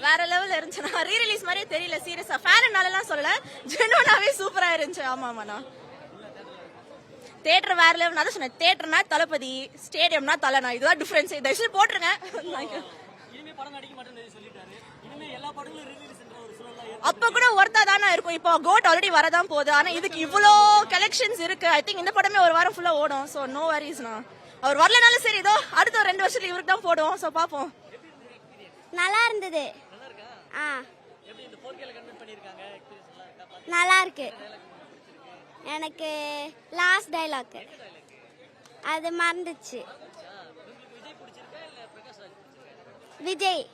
வேற லெவல்ல இருந்துச்சு. ரீ ரிலீஸ் மாதிரியே தெரியல. சீரியஸா ஃபேன்னாலலாம் சொல்லல, ஜெனுவனாவே சூப்பரா இருந்துச்சு. ஆமாமாண்ணா தியேட்டர் வேற லெவல். நான் சொன்னேன் தியேட்டர்னா தளபதி, ஸ்டேடியம்னா தலைனா, இதுதான் டிஃபரன்ஸ். தயவுசெய்து போட்டுருங்க. அப்ப கூட ஒர்த்தா தானே இருக்கும். இப்போ கோட் ஆல்ரெடி வரதான் போகுது. ஆனா இதுக்கு இவ்வளோ கலெக்ஷன்ஸ் இருக்கு. ஐ திங்க் இந்த படமே ஒரு வாரம் ஃபுல்லா ஓடும். So no வரிஸ்ண்ணா. அவர் வரலனாலும் சரி, இதோ அடுத்த ஒரு 2 வருஷத்துல இவருக்கு தான் போடுவோம். ஸோ பார்ப்போம். நல்லா இருந்தது. நல்லா இருக்கு. எனக்கு லாஸ்ட் டைலாக் அது மறந்துச்சு. விஜய்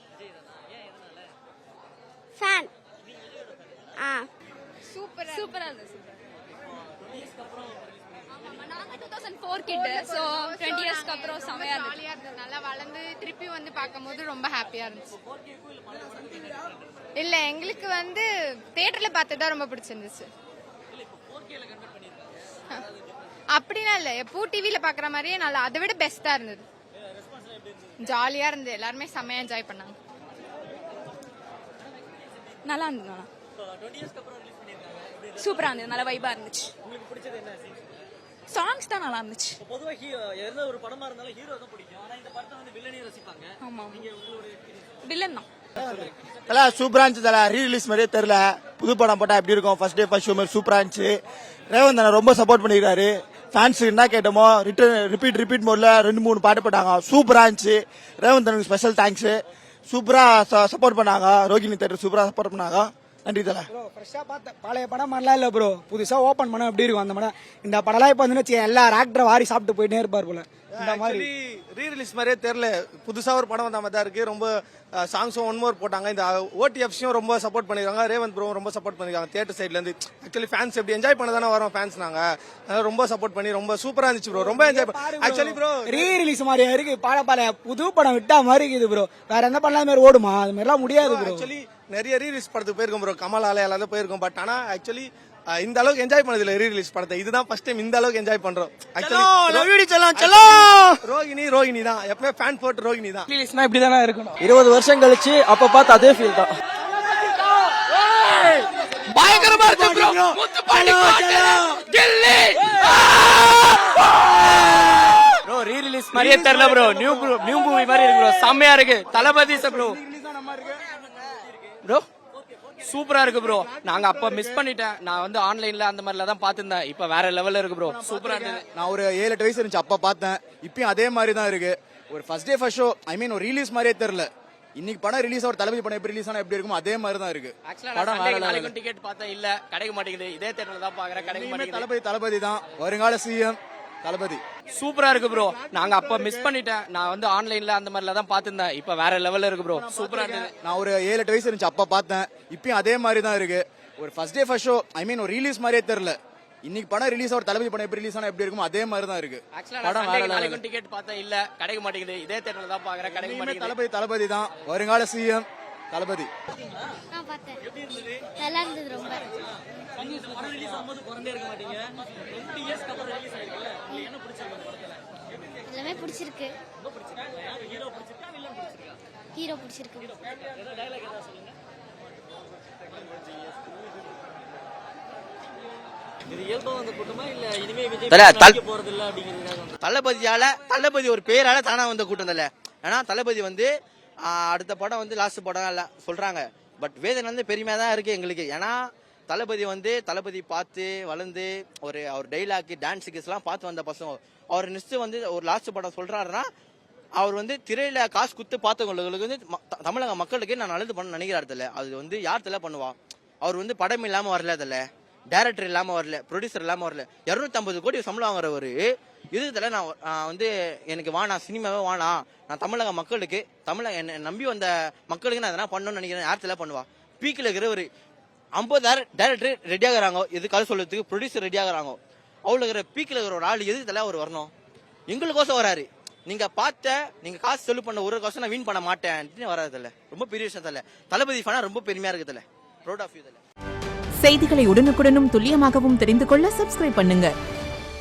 ஃபேன். சூப்பரா இருந்துச்சு. நாங்க 2004 கிட். சோ 20 இயர்ஸ்க்கு அப்புறம் செமையா இருந்துச்சு. நல்லா வளர்ந்து திருப்பி வந்து பார்க்கும்போது ரொம்ப ஹாப்பியா இருந்துச்சு. இல்ல எங்களுக்கு வந்து தியேட்டர்ல பார்த்ததா ரொம்ப பிடிச்சிருந்துச்சு. அப்படின்னா இல்ல, எப்போ டிவில பாக்குற மாதிரியே நல்லா, அதை விட பெஸ்டா இருந்தது. ஜாலியா இருந்தது. எல்லாருமே செமையா என்ஜாய் பண்ணாங்க. நல்லா இருந்தது. சூப்பரா இருந்தது. நல்ல வைபா இருந்துச்சு. சாங்ஸ் தான் நல்லா இருந்துச்சு. பொதுவா எந்த ஒரு படமா இருந்தாலும் ஹீரோ தான் பிடிக்கும். ஆனா இந்த படத்தை வந்து வில்லனையும் ரசிப்பாங்க. ஆமா, வில்லன் தான். தல சூப்பரா இருந்துச்சு. தல ரீ ரிலீஸ் மாதிரியே தெரியல. புது படம் போட்டா எப்படி இருக்கும், ஃபர்ஸ்ட் டே ஃபர்ஸ்ட் ஷோ மாதிரி சூப்பரா இருந்துச்சு. ரேவந்த் அண்ணா ரொம்ப சப்போர்ட் பண்ணிருக்காரு. ஃபேன்ஸ் என்ன கேட்டோமோ ரிப்பீட் மோட்ல 2-3 பாட்டு போட்டாங்க. சூப்பரா இருந்துச்சு. ரேவந்த் அண்ணனுக்கு ஸ்பெஷல் தேங்க்ஸ். சூப்பரா சப்போர்ட் பண்ணாங்க. ரோகிணி தேட்டர் சூப்பரா சப்போர்ட் பண்ணாங்க. நன்றி தல. ஃப்ரெஷ்ஷா பார்த்த பழைய படம் மாதிரிலாம் இல்ல ப்ரோ. புதுசா ஓபன் பண்ண எப்படி இருக்கும் அந்த படம். இந்த படம்லாம் இப்ப வந்து எல்லா ஆக்டர் வாரி சாப்பிட்டு போயிட்டே இருப்பார் போல. இந்த மாதிரி ரீ ரிலீஸ் மாதிரியே தெரியல. புதுசா ஒரு படம் வந்த மாதிரி தான் இருக்கு. ரொம்ப சாங்ஸும் 1 மோர் போட்டாங்க. இந்த ஓடிஎஃப்ஸையும் ரொம்ப சப்போர்ட் பண்ணிருக்காங்க. ரேவந்த் ப்ரோ ரொம்ப சப்போர்ட் பண்ணிருக்காங்க. தியேட்டர் சைட்ல இருந்து ஆக்சுவலி ஃபேன்ஸ் எப்படி என்ஜாய் பண்ண தானே வரோம் ஃபேன்ஸ் நாங்க. ரொம்ப சப்போர்ட் பண்ணி ரொம்ப சூப்பரா இருந்துச்சு ப்ரோ. ரொம்ப enjoy actually bro. Re release மாதிரியா இருக்கு. பழைய புது படம் விட்டா மாதிரி இருக்குது ப்ரோ. வேற எந்த படம் மாதிரி ஓடுமா? அது மாதிரிலாம் முடியாது ப்ரோ. ஆக்சுவலி நிறைய ரீ ரிலீஸ் படத்துக்கு போயிருக்கோம் ப்ரோ. கமல் ஆலை எல்லாரும் போயிருக்கோம். பட் ஆனா ஆக்சுவலி இந்த அளவுக்கு என்ஜாய் பண்ணது இல்ல ரீ ரிலீஸ் படத்தை. இதுதான் ஃபர்ஸ்ட் டைம் இந்த அளவுக்கு என்ஜாய் பண்றோம். ரோகிணி தான் எப்பவுமே ஃபேன் போட்டு ரோகிணி தான். ரிலீஸ்னா இப்படி தானே இருக்கணும். 20 வருஷம் கழிச்சு அப்ப பார்த்து அதே ஃபீல் தான். பயங்கரமா இருக்கு ப்ரோ. ப்ரோ ரீ ரிலீஸ் மாதிரியே தெரியல ப்ரோ. நியூ மூவி மாதிரி இருக்கு ப்ரோ. செம்மையா இருக்கு. தளபதி ப்ரோ. ப்ரோ சூப்பரா இருக்கு ப்ரோ. நாங்க அப்ப மிஸ் பண்ணிட்டேன். நான் வந்து ஆன்லைன்ல அந்த மாதிரில தான் பாத்துருந்தேன். இப்ப வேற லெவல்ல இருக்கு ப்ரோ. சூப்பரா இருக்கு. நான் ஒரு 7-8 வயசு இருந்துச்சு அப்ப பார்த்தேன். இப்பயும் அதே மாதிரி தான் இருக்கு. ஒரு ஃபர்ஸ்ட் டே ஃபர்ஸ்ட் ஷோ ஐ மீன் ஒரு ரிலீஸ் மாதிரியே தெரியல. இன்னைக்கு படம் ரிலீஸ் ஒரு தளபதி படம் எப்படி ரிலீஸ் ஆனா எப்படி இருக்குமோ அதே மாதிரி தான் இருக்கு. படம் நாளைக்கு டிக்கெட் பார்த்தா இல்ல கிடைக்க மாட்டேங்குது. இதே தியேட்டர்ல தான் பாக்குறேன். கிடைக்க மாட்டேங்குது. தளபதி தான் வருங்கால சிஎம் தளபதி. சூப்பரா இருக்கு ப்ரோ. நாங்க அப்ப மிஸ் பண்ணிட்டேன். நான் வந்து ஆன்லைன்ல அந்த மாதிரில தான் பாத்துருந்தேன். இப்ப வேற லெவல்ல இருக்கு ப்ரோ. சூப்பரா இருக்கு. நான் ஒரு 7-8 வயசு இருந்துச்சு அப்ப பார்த்தேன். இப்பயும் அதே மாதிரி தான் இருக்கு. ஒரு ஃபர்ஸ்ட் டே ஃபர்ஸ்ட் ஷோ ஐ மீன் ஒரு ரிலீஸ் மாதிரியே தெரியல. இன்னைக்கு படம் ரிலீஸ் ஒரு தளபதி படம் எப்படி ரிலீஸ் ஆனா எப்படி இருக்குமோ அதே மாதிரி தான் இருக்கு. படம் நாளைக்கு டிக்கெட் பார்த்தா இல்ல கிடைக்க மாட்டேங்குது. இதே தியேட்டர்ல தான் பாக்குறேன். கிடைக்க மாட்டேங்குது. தளபதி தான் வருங்கால சிஎம் தளபதி. நல்லா இருந்தது ரொம்ப. படம் ரிலீஸ் ஆகும்போது குறந்தே இருக்க மாட்டீங்க. 20 இயர்ஸ்க்கு அப்புறம் ரிலீஸ் ஆயிருக்குல்ல. என்ன பிடிச்சிருக்கு அந்த படத்துல? எல்லாமே பிடிச்சிருக்கு. ரொம்ப பிடிச்சிருக்கு. யாரு ஹீரோ பிடிச்சிருக்கா வில்லன் பிடிச்சிருக்கா? ஹீரோ பிடிச்சிருக்கு. ஏதோ டயலாக் ஏதாவது சொல்லுங்க. இது இயல்பா வந்த கூட்டமா இல்ல இனிமே விஜய் போறது இல்ல அப்படிங்கிறதுக்காக? தளபதி ஒரு பேரால தானா வந்த கூட்டம் இல்ல. ஏன்னா தளபதி வந்து அடுத்த படம் வந்து லாஸ்ட் படம் இல்ல சொல்றாங்க. பட் வேதனை வந்து பெருமையா தான் இருக்கு எங்களுக்கு. ஏன்னா தளபதி பார்த்து வளர்ந்து அவர் டைலாக் டான்ஸுக்கு எல்லாம் பார்த்து வந்த பசங்க. அவர் நெக்ஸ்ட் வந்து ஒரு லாஸ்ட் படம் சொல்றாருன்னா அவர் வந்து திரையில காசு குத்து பார்த்தவங்களுக்கு வந்து தமிழக மக்களுக்கு நான் நல்லது பண்ண நினைக்கிறாரு. அது வந்து யார் தலை பண்ணுவா? அவர் வந்து படம் இல்லாம வரல, அதில் டைரக்டர் இல்லாம வரல, ப்ரொடியூசர் இல்லாம வரல. 250 கோடி சம்பளம் வாங்குறவரு இதுல நான் வந்து எனக்கு வானா சினிமாவே வானா, நான் தமிழக மக்களுக்கு என்னை நம்பி வந்த மக்களுக்கு நான் எதனா பண்ணணும்னு நினைக்கிறேன். யார் தலை பண்ணுவா? பீக்கில் இருக்கிற ஒரு 50 டைரக்டர் ரெடி ஆகுறாங்க, எது கதை சொல்றதுக்கு ப்ரொடியூசர் ரெடி ஆகுறாங்க. அவ்வளோ இருக்கிற பீக்கில் இருக்கிற ஒரு ஆள் எதுக்கு தலை அவர் வரணும்? எங்களுக்கோசம் வராரு. நீங்க காசு செலவு பண்ண ஒரு கோசம் நான் வீண் பண்ண மாட்டேன் வராதுல்ல. ரொம்ப பெரிய விஷயம் தல. தளபதி ஃபனா ரொம்ப பெருமையா இருக்குதுல்ல. ப்ரௌட் ஆஃப் யூ தல. செய்திகளை உடனுக்குடனும் துல்லியமாகவும் தெரிந்து கொள்ள சப்ஸ்கிரைப் பண்ணுங்க.